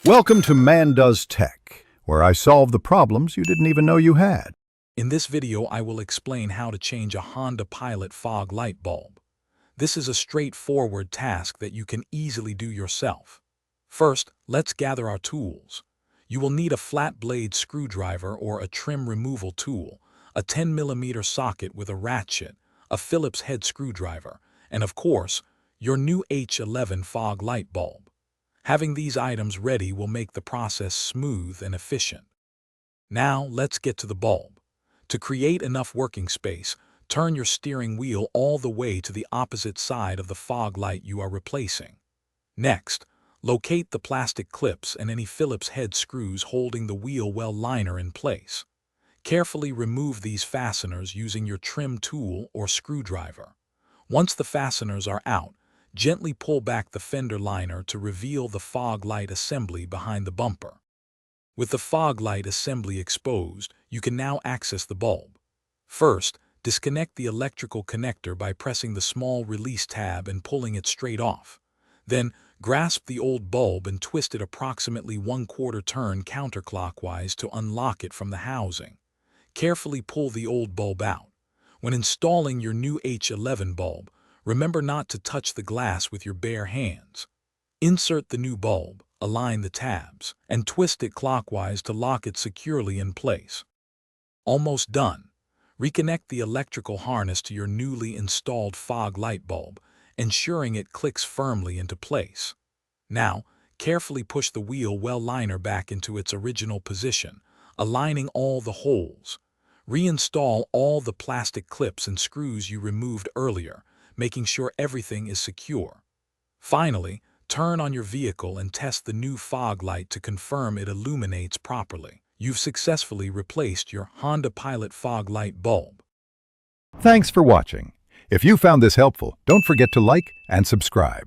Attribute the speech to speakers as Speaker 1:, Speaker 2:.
Speaker 1: Welcome to Man Does Tech, where I solve the problems you didn't even know you had.
Speaker 2: In this video, I will explain how to change a Honda Pilot fog light bulb. This is a straightforward task that you can easily do yourself. First, let's gather our tools. You will need a flat blade screwdriver or a trim removal tool, a 10mm socket with a ratchet, a Phillips head screwdriver, and of course, your new H11 fog light bulb. Having these items ready will make the process smooth and efficient. Now, let's get to the bulb. To create enough working space, turn your steering wheel all the way to the opposite side of the fog light you are replacing. Next, locate the plastic clips and any Phillips head screws holding the wheel well liner in place. Carefully remove these fasteners using your trim tool or screwdriver. Once the fasteners are out, gently pull back the fender liner to reveal the fog light assembly behind the bumper. With the fog light assembly exposed, you can now access the bulb. First, disconnect the electrical connector by pressing the small release tab and pulling it straight off. Then, grasp the old bulb and twist it approximately 1/4 turn counterclockwise to unlock it from the housing. Carefully pull the old bulb out. When installing your new H11 bulb, remember not to touch the glass with your bare hands. Insert the new bulb, align the tabs, and twist it clockwise to lock it securely in place. Almost done. Reconnect the electrical harness to your newly installed fog light bulb, ensuring it clicks firmly into place. Now, carefully push the wheel well liner back into its original position, aligning all the holes. Reinstall all the plastic clips and screws you removed earlier, making sure everything is secure. Finally, turn on your vehicle and test the new fog light to confirm it illuminates properly. You've successfully replaced your Honda Pilot fog light bulb.
Speaker 1: Thanks for watching. If you found this helpful, don't forget to like and subscribe.